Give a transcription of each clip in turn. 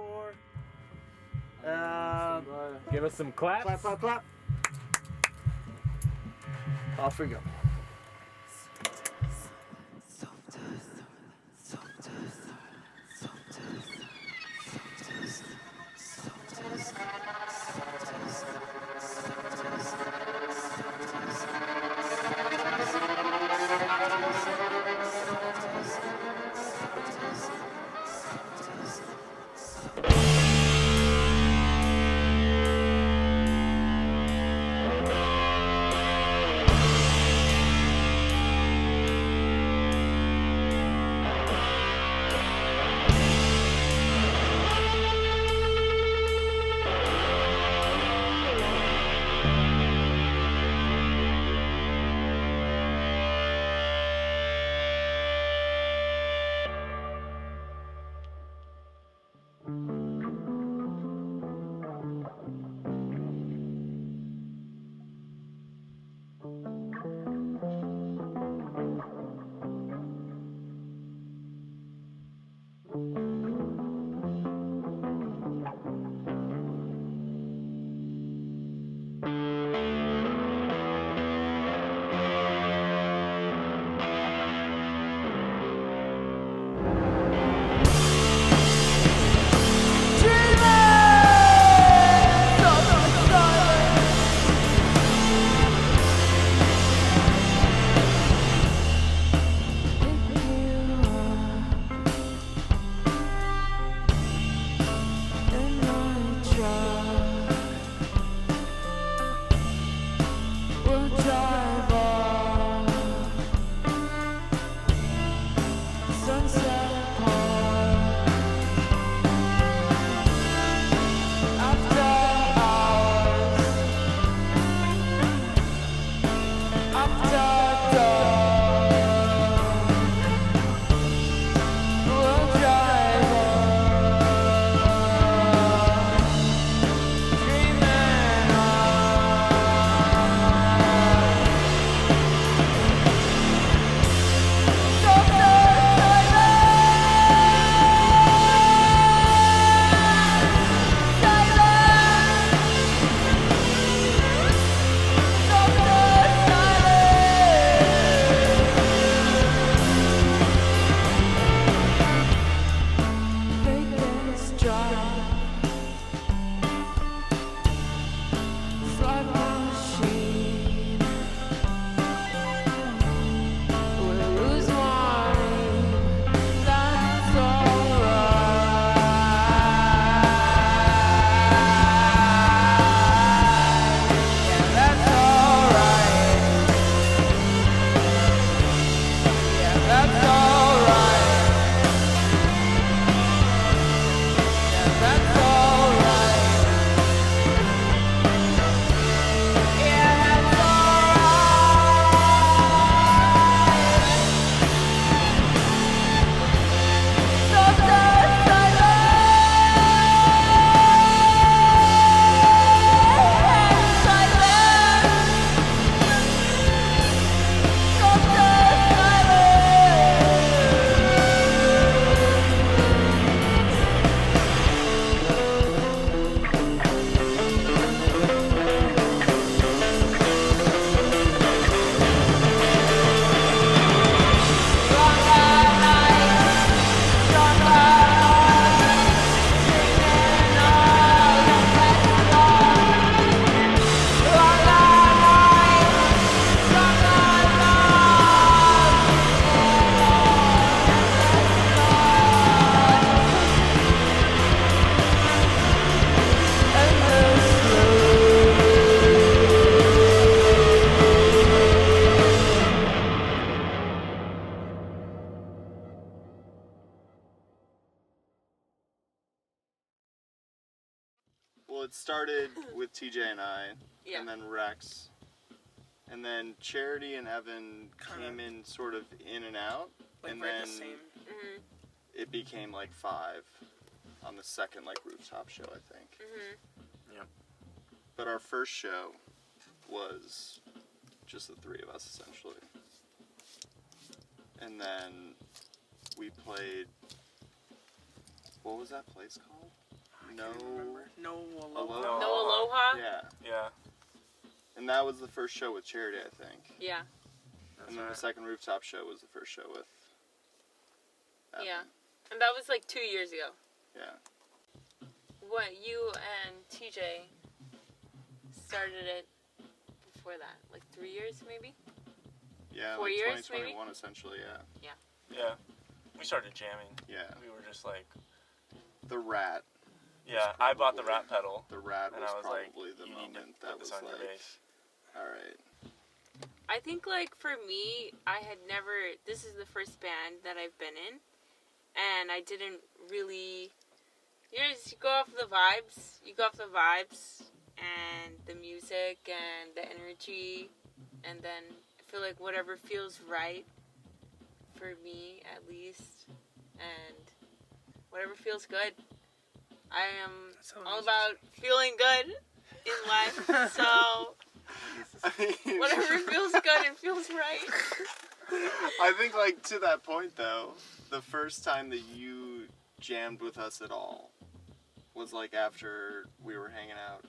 4. Give us some claps. Clap, clap, clap. Off we go. Well, it started with TJ and I, Yeah. and then Rex, and then Charity and Evan came in sort of in and out, Like and we're then the same. it became like 5 on the second like rooftop show, I think. Yep. But our first show was just the 3 of us essentially, and then we played. What was that place called? No. No Aloha. Aloha. No Aloha? Yeah. Yeah. And that was the first show with Charity, I think. Yeah. And then the second rooftop show was the first show with Evan. Yeah. And that was like 2 years ago. Yeah. What, you and TJ started it before that? Like 3 years maybe? Yeah, 4 like years, 2021 essentially, yeah. Yeah. We started jamming. Yeah. We were just like, The Rat. yeah, I bought the rat pedal. The Rat And was I was like, probably the you need to moment put that this was on your like, bass. alright. I think, like, for me, I had never... This is the first band that I've been in. And I didn't really... You go off the vibes. You go off the vibes and the music and the energy. And then I feel like whatever feels right for me, at least. And whatever feels good. I am That's how all it is. about feeling good in life. So... Whatever feels good and feels right. I think, like, to that point, though, the first time that you jammed with us at all was, like, after we were hanging out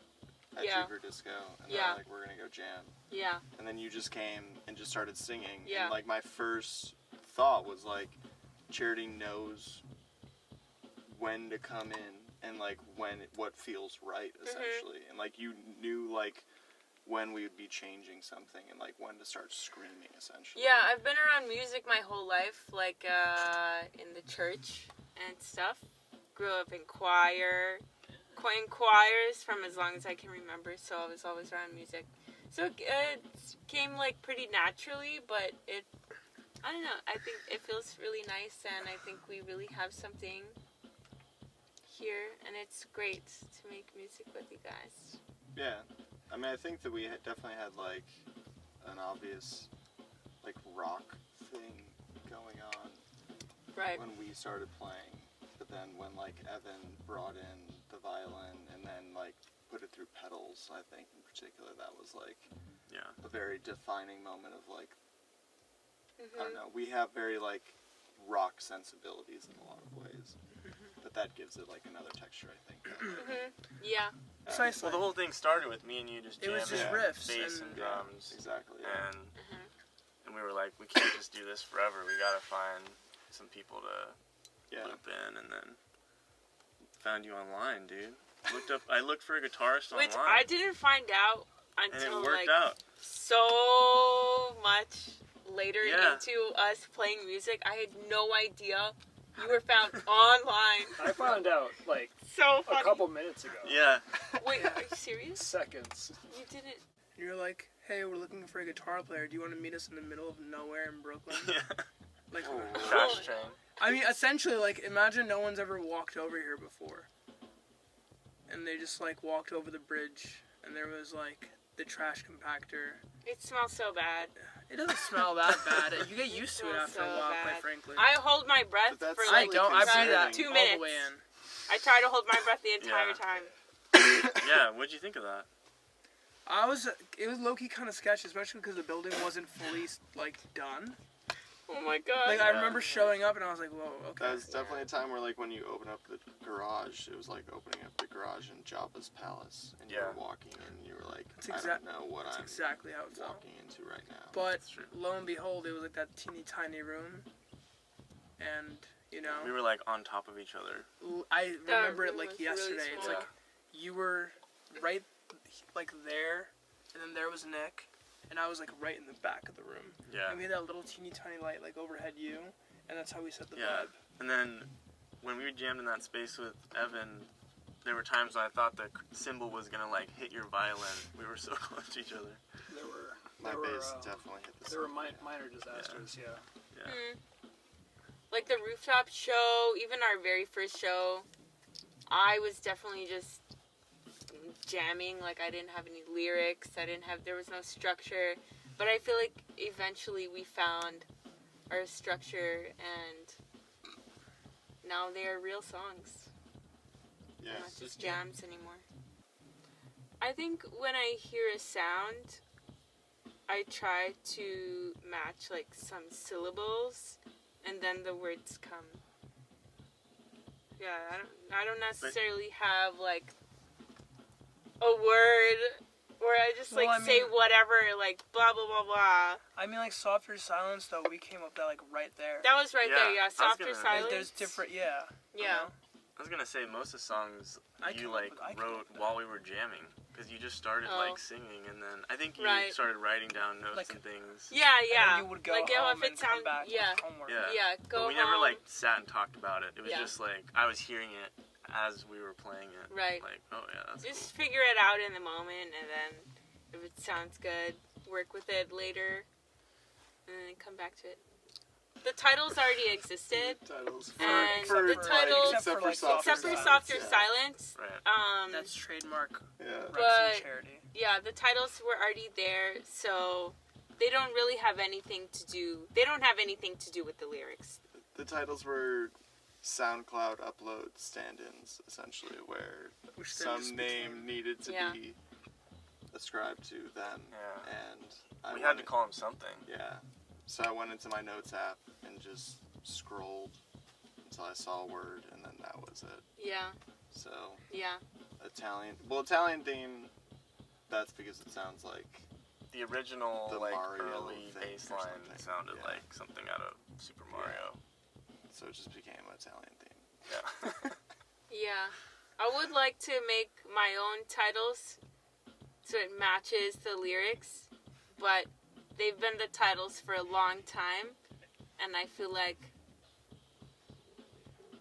at Yeah. Jupiter Disco. And Yeah. then, like, we're gonna go jam. Yeah. And then you just came and just started singing. Yeah. And, like, my first thought was, like, Charity knows when to come in and, like, what feels right, essentially. And, like, you knew, like, when we would be changing something and, like, when to start screaming, essentially. Yeah, I've been around music my whole life, like, in the church and stuff. Grew up in in choirs from as long as I can remember, so I was always around music. So it came, like, pretty naturally, but I don't know, I think it feels really nice, and I think we really have something here, and it's great to make music with you guys. Yeah. I mean, I think that we definitely had, like, an obvious, like, rock thing going on Right. when we started playing. But then when, like, Evan brought in the violin and then, like, put it through pedals, I think, in particular, that was, like, a very defining moment of, like, I don't know, we have very, like, rock sensibilities in a lot of ways. But that gives it, like, another texture, I think. Yeah. Precisely. Well, the whole thing started with me and you just It jamming was just riffs bass and- and drums. Exactly, yeah. And we were like, we can't just do this forever. We gotta find some people to Yeah. loop in, and then found you online, dude. I looked for a guitarist Which online. I didn't find out and it until, worked like, out. so much later Yeah. into us playing music. I had no idea you were found online. I found out like So funny. a couple minutes ago. Yeah. Wait, are you serious? Seconds. You didn't. You're like, hey, we're looking for a guitar player. Do you want to meet us in the middle of nowhere in Brooklyn? Yeah. Like, Trash train. I mean, essentially, like, imagine no one's ever walked over here before. And they just, like, walked over the bridge, and there was, like, the trash compactor. It smells so bad. It doesn't smell that bad. You get used to it Smells after a so while, bad. quite frankly. I hold my breath But that's for I like don't. I breathe that 2 all minutes. the way in. I try to hold my breath the entire Yeah. time. Yeah, what'd you think of that? It was low-key kind of sketchy, especially because the building wasn't fully, like, done. Oh my god. Like, I remember showing up and I was like, whoa, okay. That was definitely a time where, like, when you open up the garage, it was like opening up the garage in Jabba's palace, and you Yeah. were walking in, and you were like, That's I don't know what That's I'm exactly how it felt. walking into right now. But That's true. lo and behold, it was like that teeny tiny room. And, you know, We were like on top of each other. I That remember it room like was really yesterday. It's small. like you were right like there, and then there was Nick, and I was like right in the back of the room. Yeah. And we had that little teeny tiny light like overhead you, and that's how we set the Yeah. vibe. And then when we jammed in that space with Evan, there were times when I thought the cymbal was gonna like hit your violin. We were so close to each other. My there bass were, definitely hit the There were ceiling. minor disasters, yeah. Yeah. Like the rooftop show, even our very first show, I was definitely just jamming. Like I didn't have any lyrics. There was no structure. But I feel like eventually we found our structure, and now they are real songs. Yeah. They're not just jams anymore. I think when I hear a sound, I try to match like some syllables, and then the words come. Yeah, I don't necessarily have like a word where I just like Well, I say mean- whatever, like blah blah blah blah. I mean, like Softer Silence, though, we came up that like right there. That was right Yeah, there, yeah. I was Softer gonna- silence. There's different, yeah. you Yeah. know? I was gonna say most of the songs I you came up like with- I came wrote up with that. while we were jamming, because you just started Oh. like singing, and then I think you Right. started writing down notes Like- and things. Yeah, And yeah. then you would go like home if it and come sounds back yeah. with homework. Yeah. Yeah, go But we home. never like sat and talked about it. It was Yeah. just like I was hearing it as we were playing it. Right. Like, oh yeah, that's Just figure it out in the moment, and then if it sounds good, work with it later, and then come back to it. The titles already existed, Titles And for the like, titles- except for Softer except for Silence, Softer yeah. Silence. Right. That's trademark Yeah. Rex But- and Charity. Yeah, the titles were already there, so they don't really have anything to do. They don't have anything to do with the lyrics. The titles were SoundCloud upload stand-ins, essentially, where Which then just some became- name needed to Yeah. be ascribed to them, Yeah. and I We had to went- call him something. Yeah. So I went into my notes app and just scrolled until I saw a word, and then that was it. Yeah, So yeah, Italian theme. That's because it sounds like The original The like Mario early thing or bass line something. sounded Yeah. like something out of Super Mario. so it just became an Italian theme. Yeah. yeah. I would like to make my own titles so it matches the lyrics, but they've been the titles for a long time, and I feel like,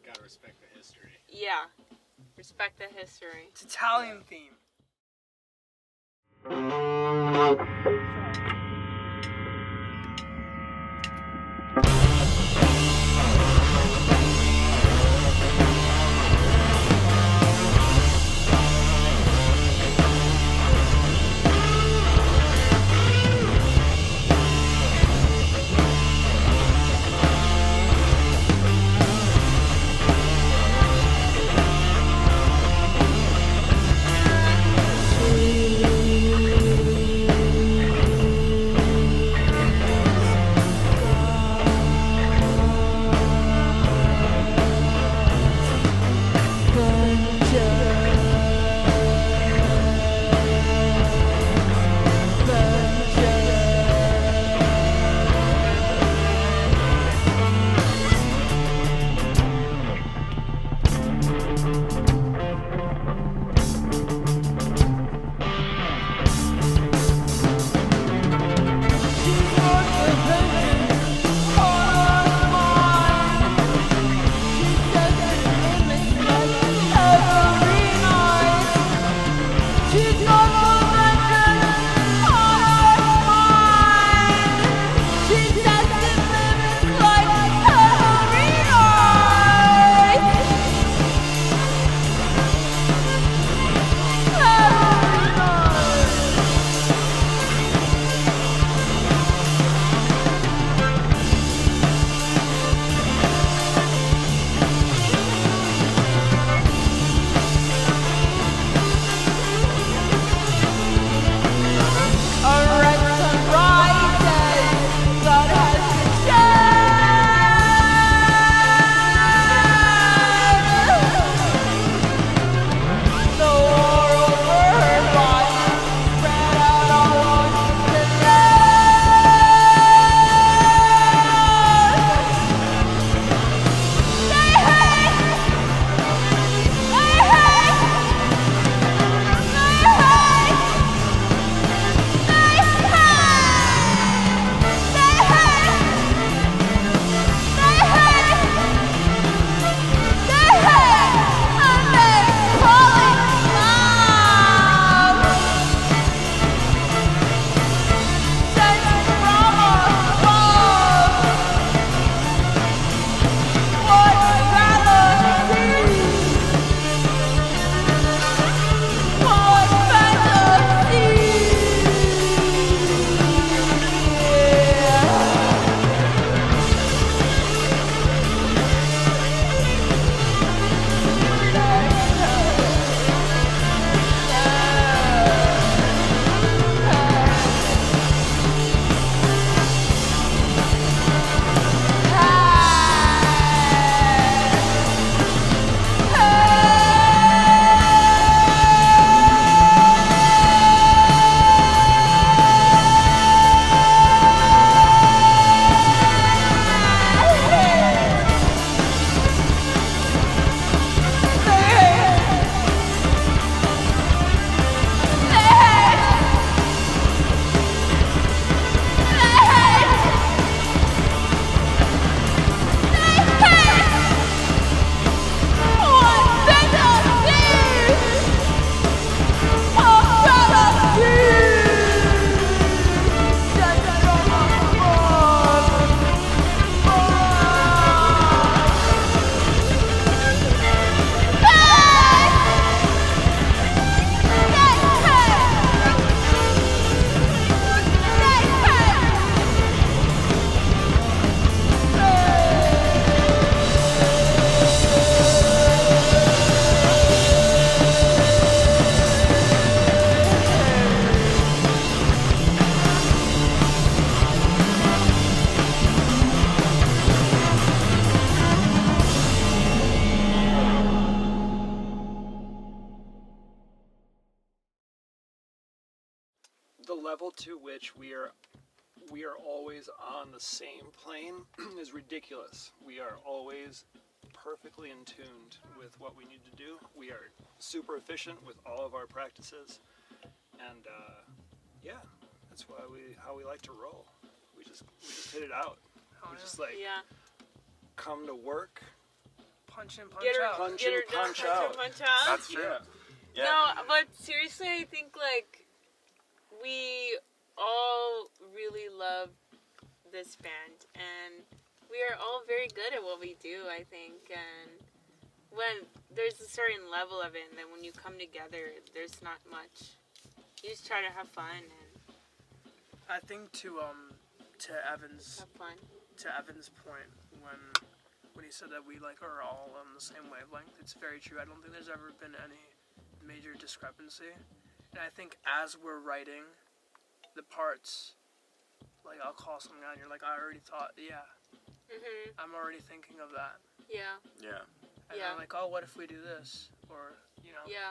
Gotta respect the history. yeah, respect the history. It's Italian theme. level to which we are always on the same plane is ridiculous. We are always perfectly in tuned with what we need to do. We are super efficient with all of our practices, and yeah, that's how we like to roll. We just hit it out. We just like come to work, punch in, punch Get her, out. punch get in, her done, punch out. punch out. That's true. Yeah. Yeah. No, but seriously, I think like we all really love this band, and we are all very good at what we do, I think. And when there's a certain level of it, and then when you come together, there's not much. You just try to have fun and I think to Evan's have fun. point when he said that we like are all on the same wavelength, it's very true. I don't think there's ever been any major discrepancy, and I think as we're writing the parts, like I'll call something out and you're like, I already thought, I'm already thinking of that. Yeah. Yeah. And I'm like, oh, what if we do this? Or,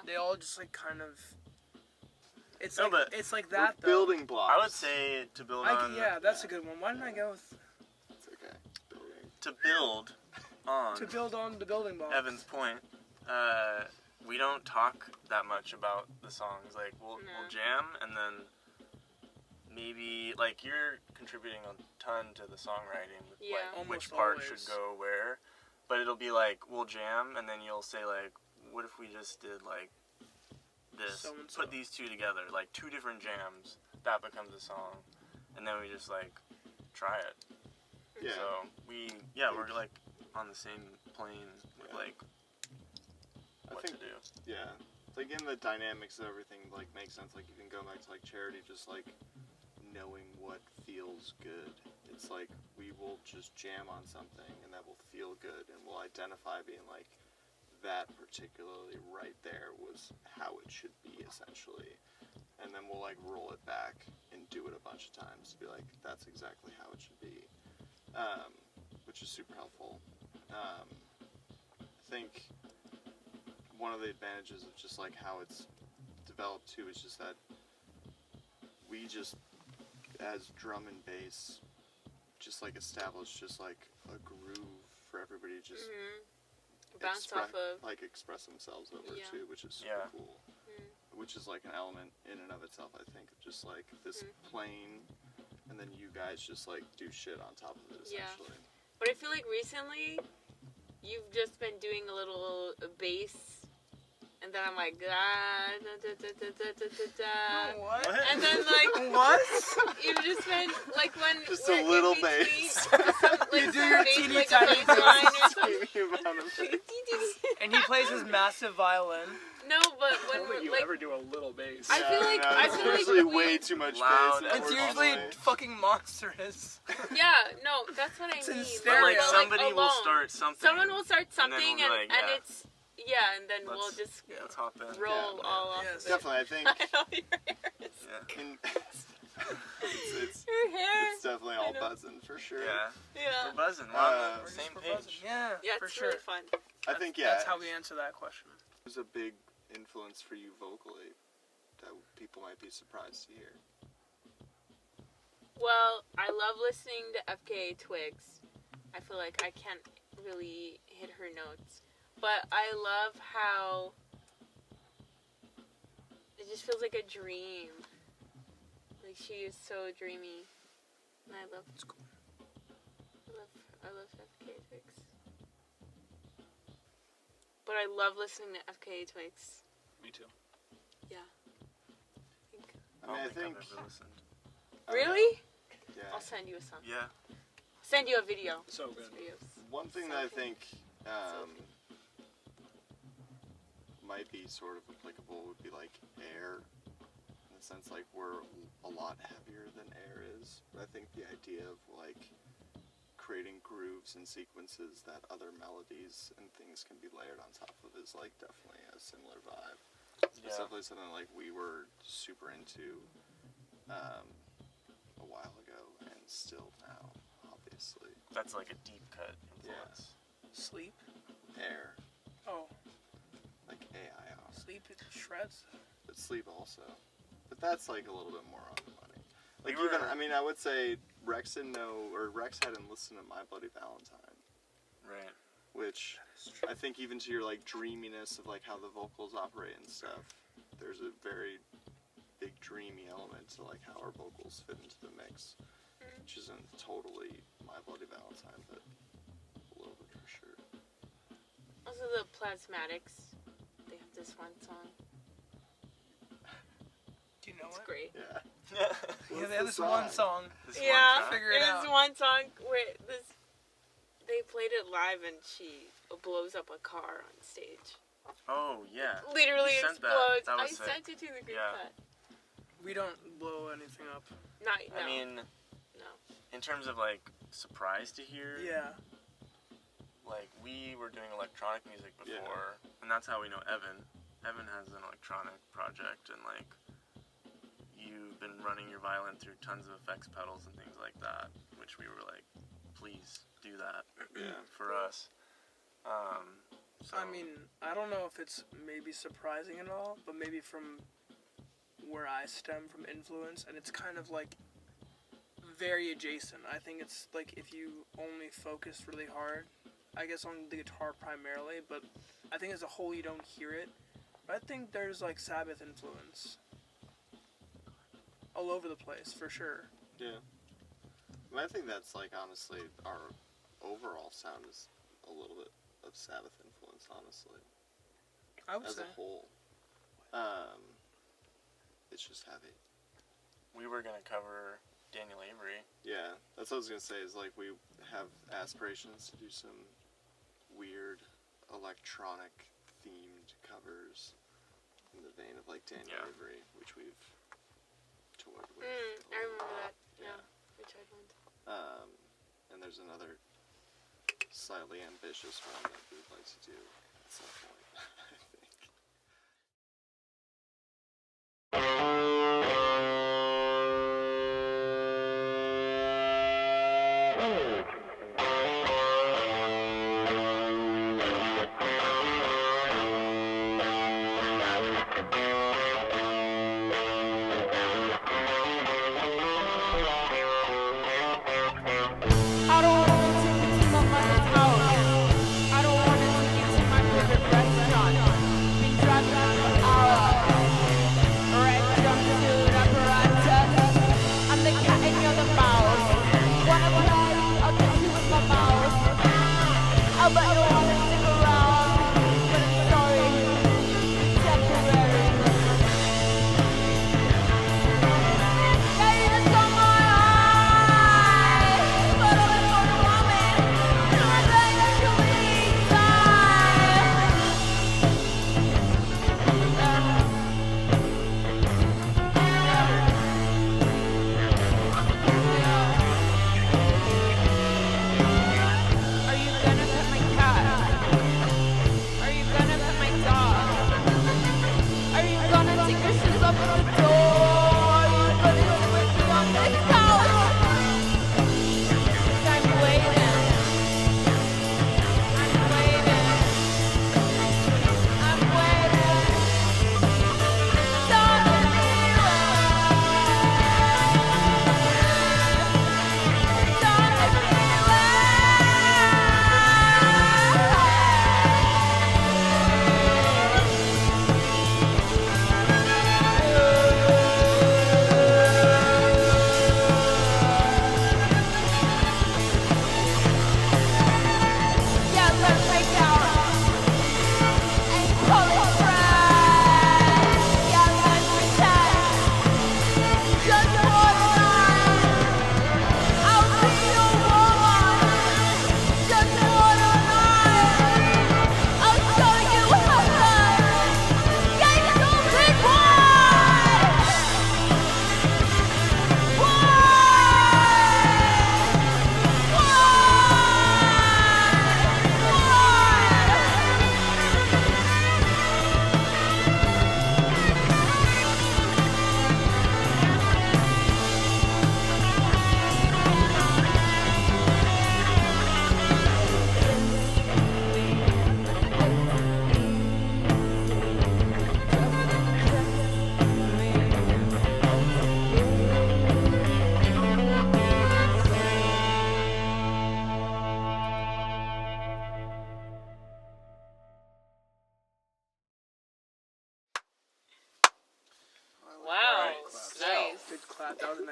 they all just like kind of, it's No, like, but it's like that though. Building blocks. I would say to build on. Yeah, that's a good one. Why didn't I go with, It's okay. Building. To build on. to build on the building blocks? Evan's point. We don't talk that much about the songs. Like we'll jam and then maybe like you're contributing a ton to the songwriting with like which Almost part always. should go where. But it'll be like we'll jam and then you'll say like, what if we just did like this? So-and-so. Put these two together, like two different jams. That becomes a song, and then we just like try it. Yeah. So we're like on the same plane with like what to do. Yeah. Like in the dynamics of everything, like makes sense. Like you can go back to like Charity, just like knowing what feels good. It's like we will just jam on something and that will feel good, and we'll identify being like that particularly right there was how it should be essentially, and then we'll like roll it back and do it a bunch of times to be like that's exactly how it should be, which is super helpful. I think one of the advantages of just like how it's developed too is just that we just as drum and bass just like establish just like a groove for everybody to just Bounce off of. like express themselves over Yeah. too, which is super cool. Which is like an element in and of itself, I think, of just like this plane, and then you guys just like do shit on top of it essentially. But I feel like recently, you've just been doing a little bass, and then I'm like, da da da da da da da da. What? And then like, What? you've just been like when Just we're a little in between, bass. like do some your bass, teeny like a tiny bass line or bass. something. The amount of it. And he plays his massive violin. No, but I when don't think we're you like, ever do a little bass. I feel like it's I feel like usually we- way too much Loud bass. and It's we're usually always- fucking monstrous. yeah, no, that's what I It's in mean. stereo. Like But, somebody will alone. start something. Someone will start and then something, we'll be like, and yeah, it's and then we'll let's- just let's hop in. roll Yeah, all off yes. of it. Definitely, I think I know your hair. Yeah. in, it's Your hair. it's definitely all buzzing for sure. Yeah. Yeah. We're buzzing. We're on Uh, the We're same just page. buzzing. Yeah, Yeah, for it's sure. really fun. I think That's how we answer that question. Who's a big influence for you vocally that people might be surprised to hear? Well, I love listening to FKA Twigs. I feel like I can't really hit her notes. But I love how it just feels like a dream. Like she is so dreamy. And I love It's cool. I love FKA Twigs. But I love listening to FKA Twigs. Me too. I mean, I don't think. I've ever listened. I don't know. Really? Yeah. I'll send you a song. Yeah. Send you a video. So good. Videos. One thing that I think might be sort of applicable would be like air, in the sense like we're a lot heavier than air is. But I think the idea of like creating grooves and sequences that other melodies and things can be layered on top of is like definitely a similar vibe. It's Yeah. definitely something like we were super into a while ago and still now, obviously. That's like a deep cut influence. Sleep. Air, Oh, like AIR. sleep it shreds. But sleep also. But that's like a little bit more on the money. even, I mean, I would say Rex hadn't listened to My Bloody Valentine. Right. Which, I think even to your, like, dreaminess of, like, how the vocals operate and stuff, there's a very big dreamy element to, like, how our vocals fit into the mix. Which isn't totally My Bloody Valentine, but a little bit for sure. Also, the Plasmatics, they have this one song. Do you know It's it? great. Yeah. Yeah, they have this one song. Yeah, Figure it out. there's one song where they played it live and she blows up a car on stage. Oh, yeah. Literally You sent explodes. that. That I was sick. sent it to the group Yeah. chat. We don't blow anything up. No. I mean, no. in terms of, like, surprise to hear, Yeah. like, we were doing electronic music before, and that's how we know Evan. Evan has an electronic project, and, like, you've been running your violin through tons of effects pedals and things like that, which we were like, please do that for us. So, I mean, I don't know if it's maybe surprising at all, but maybe from where I stem from influence, and it's kind of like very adjacent. I think it's like if you only focus really hard, I guess on the guitar primarily, but I think as a whole you don't hear it. But I think there's like Sabbath influence all over the place, for sure. Yeah. I mean, I think that's, like, honestly, our overall sound is a little bit of Sabbath influence, honestly. I would As say. a whole. It's just heavy. we were going to cover Daniel Avery. Yeah, that's what I was going to say, is, like, we have aspirations to do some weird electronic-themed covers in the vein of, like, Daniel Avery, which we've toured with. I remember that. Yeah. We tried one. And there's another slightly ambitious one that we'd like to do at some point, I think. I don't want to take it to my mother's house. I don't want to take it to my favorite restaurant. Been driving on for hours. Red jumpsuit apparatus. I'm the cat and you're the mouse. Wanna play? I'll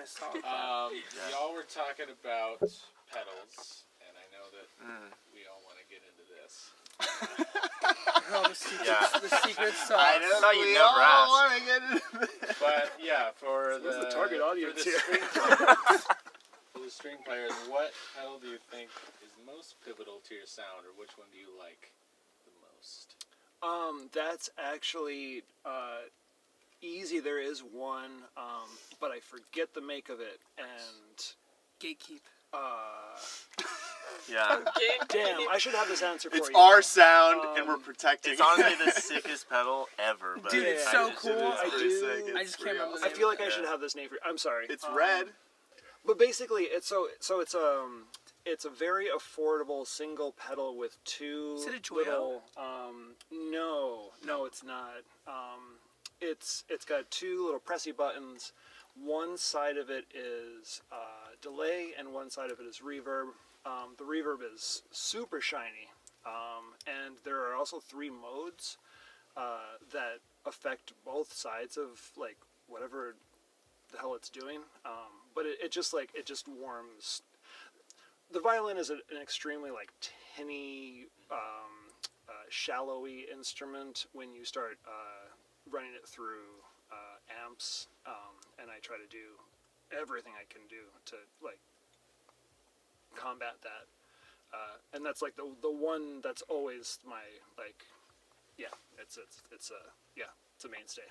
saw that. Y'all were talking about pedals, and I know that we all want to get into this. Oh, the secret sauce. I thought you'd never ask. want to get into this. But yeah, for Who's the target audience for the here? string players, for the string players, what pedal do you think is most pivotal to your sound, or which one do you like the most? That's actually easy. There is one, but I forget the make of it, and Gatekeep. Yeah. damn, I should have this answer for It's you. our sound, and we're protecting It's honestly the sickest pedal ever. But Dude, it's Yeah, so just- cool. It's pretty do- sick. I It's just can't real. remember the I feel like I Yeah. should have this name for you. I'm sorry. It's red. But basically, it's it's a very affordable single pedal with two Is it a Joyo? little. No, it's not. It's got two little pressy buttons. One side of it is delay, and one side of it is reverb. The reverb is super shiny, and there are also 3 modes that affect both sides of like whatever the hell it's doing. But it just warms. The violin is an extremely like tinny, shallowy instrument when you start running it through amps, and I try to do everything I can do to like combat that. And that's like the one that's always my like, yeah, it's a mainstay.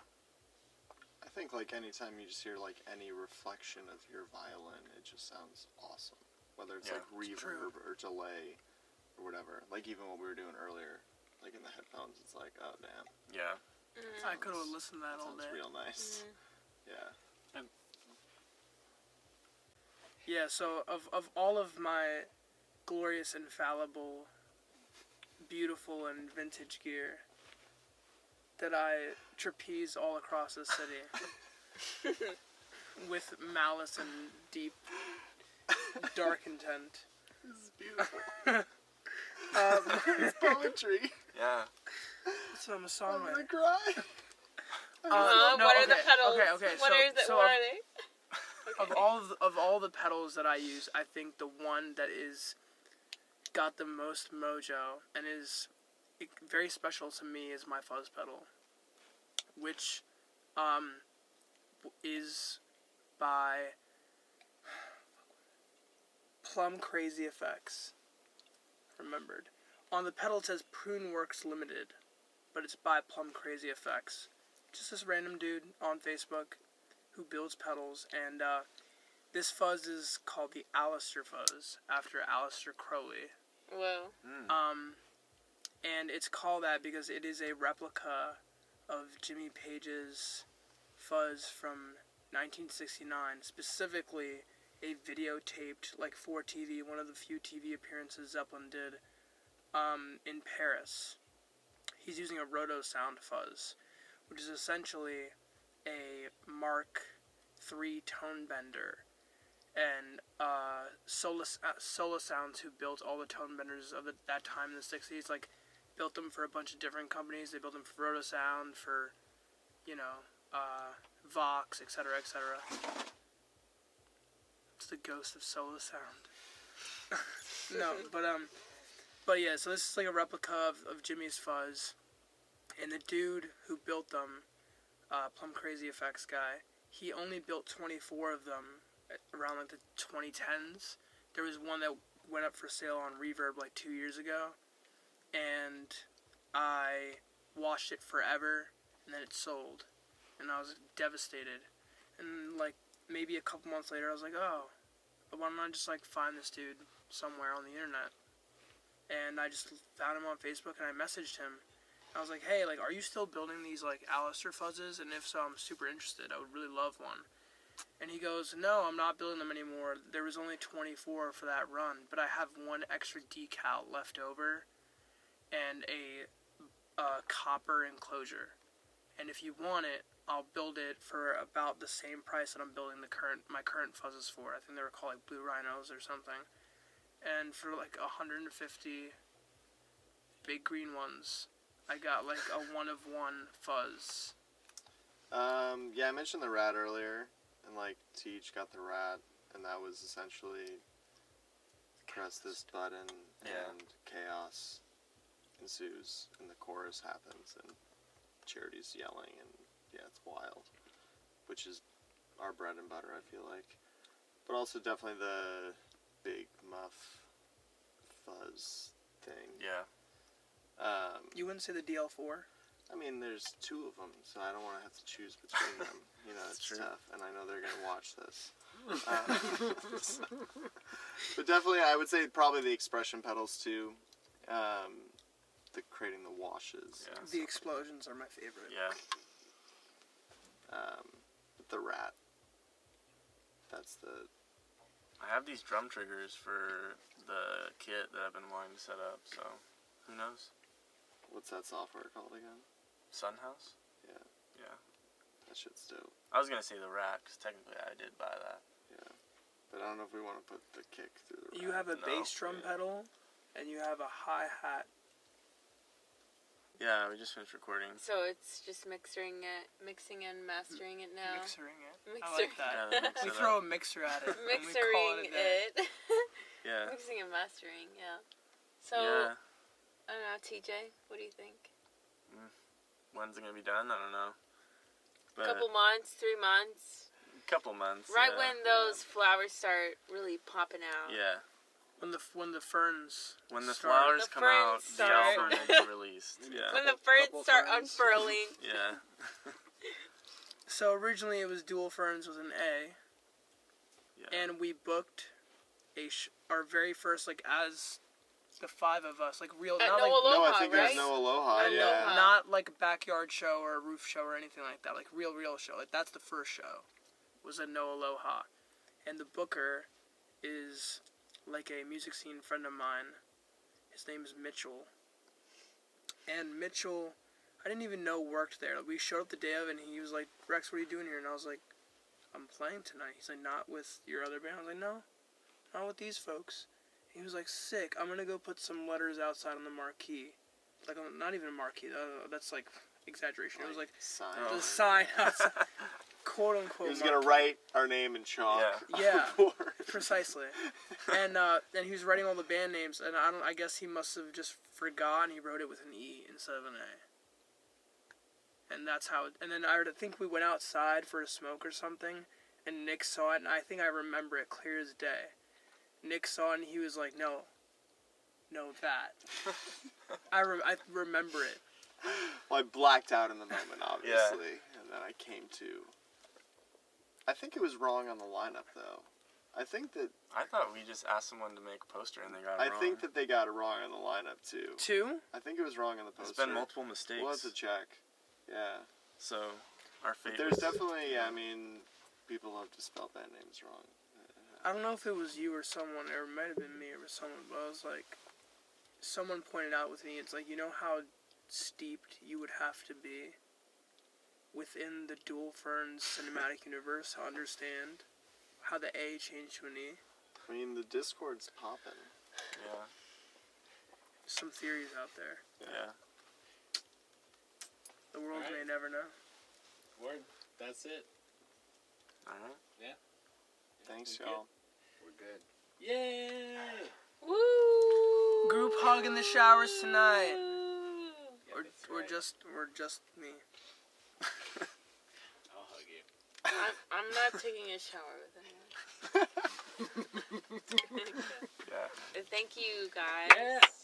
I think like anytime you just hear like any reflection of your violin, it just sounds awesome. Whether it's Yeah, like it's true. reverb or delay or whatever. Like even what we were doing earlier, like in the headphones, it's like, oh damn, Yeah. I could have listened to that all sounds day. real nice. Yeah. Yeah, so of all of my glorious, infallible, beautiful, and vintage gear that I trapeze all across the city with malice and deep, dark intent. This is beautiful. It's poetry. Yeah. So I'm a I'm songwriter. gonna cry. What are the pedals? Okay, What so are they? of all the pedals that I use, I think the one that is got the most mojo and is very special to me is my fuzz pedal, which is by Plum Crazy Effects. Remembered. On the pedal it says Prune Works Limited, but it's by Plum Crazy Effects. Just this random dude on Facebook who builds pedals, and this fuzz is called the Alistair Fuzz, after Alistair Crowley. Whoa. And it's called that because it is a replica of Jimmy Page's fuzz from 1969, specifically a videotaped, like, for TV, one of the few TV appearances Zeppelin did in Paris. He's using a roto sound fuzz, which is essentially a Mark III tone bender. And Sola Sounds, who built all the tone benders of that time in the 60s, like, built them for a bunch of different companies. They built them for Roto Sound, for, Vox, etc., etc. It's the ghost of Sola Sound. No, but yeah, so this is like a replica of Jimmy's fuzz. And the dude who built them, Plum Crazy Effects guy, he only built 24 of them around like the 2010s. There was one that went up for sale on Reverb like 2 years ago, and I watched it forever, and then it sold, and I was devastated. And like maybe a couple months later, I was like, oh, why don't I just like find this dude somewhere on the internet? And I just found him on Facebook, and I messaged him. I was like, hey, like, are you still building these like Alistair fuzzes? And if so, I'm super interested. I would really love one. And he goes, no, I'm not building them anymore. There was only 24 for that run, but I have one extra decal left over and a copper enclosure. And if you want it, I'll build it for about the same price that I'm building my current fuzzes for. I think they were called like Blue Rhinos or something. And for like 150 big green ones, I got like a one of one fuzz. Yeah, I mentioned the rat earlier. and like Teach got the rat, and that was essentially press this button and chaos ensues, and the chorus happens, and Charity's yelling, and it's wild, which is our bread and butter, I feel like. But also definitely the big muff fuzz thing. Yeah. You wouldn't say the DL4? I mean, there's two of them, so I don't want to have to choose between them. You know, it's tough, and I know they're going to watch this. But definitely, I would say probably the expression pedals, too. The creating the washes. Yeah. The explosions are my favorite. Yeah. The rat. That's the... I have these drum triggers for the kit that I've been wanting to set up, so who knows? What's that software called again? Sunhouse? Yeah. Yeah. That shit's dope. I was going to say the rat, because technically I did buy that. Yeah. But I don't know if we want to put the kick through the rat. You have a bass drum pedal, and you have a hi-hat. Yeah, we just finished recording. So it's just mixing and mastering it now. Mixering it. I Mixer. like that. Yeah, mix We it throw up. a mixer at it. and we call Mixering it a day. it. Yeah. Mixing and mastering, yeah. So, Yeah. I don't know, TJ, what do you think? When's it going to be done? I don't know. But Couple months, 3 months? couple months. Right yeah, when those flowers start really popping out. Yeah. When the ferns When the start. flowers When the come ferns out, the start. album will be released. Yeah. When the ferns Couple start ferns. unfurling. Yeah. So originally it was Duel Ferns with an A, Yeah. and we booked our very first, like, as the 5 of us, like real, At not No like No, Aloha, I think right? there's no Aloha, No yeah. Aloha. not like a backyard show or a roof show or anything like that, like real show. Like that's the first show, was at No Aloha, and the booker is like a music scene friend of mine. His name is Mitchell, and Mitchell, I didn't even know worked there. We showed up the day of, and he was like, "Rex, what are you doing here?" And I was like, "I'm playing tonight." He's like, "Not with your other band?" I was like, "No, not with these folks." He was like, "Sick, I'm gonna go put some letters outside on the marquee." Like, not even a marquee, that's like exaggeration. It was like Sign. the sign outside, quote unquote. He was gonna marquee. write our name in chalk. Yeah. before. Precisely. And he was writing all the band names, and I guess he must have just forgotten he wrote it with an E instead of an A. And that's how. And then I think we went outside for a smoke or something, and Nick saw it, and I think I remember it clear as day. Nick saw it, and he was like, "No, that." I remember it. Well, I blacked out in the moment, obviously, and then I came to. I think it was wrong on the lineup, though. I think that I thought we just asked someone to make a poster and they got it I wrong. think that they got it wrong on the lineup too. 2? I think it was wrong on the poster. There's been multiple mistakes. We'll have to check. Yeah. So, our fate But there's was... definitely, I mean, people love to spell band names wrong. I don't know if it was you or someone, or it might have been me or someone, but I was like, someone pointed out with me, it's like, you know how steeped you would have to be within the Duel Ferns cinematic universe to understand how the A changed to an E? I mean, the Discord's popping. Yeah. Some theories out there. Yeah. The world Alright. may never know. Word. That's it. Alright. Thanks, We're y'all. We're good. Yay! Woo! Group hug in the showers tonight. Yeah, Or that's we're right. just me. I'll hug you. I'm not taking a shower with anyone. Yeah. Thank you, guys. Yes!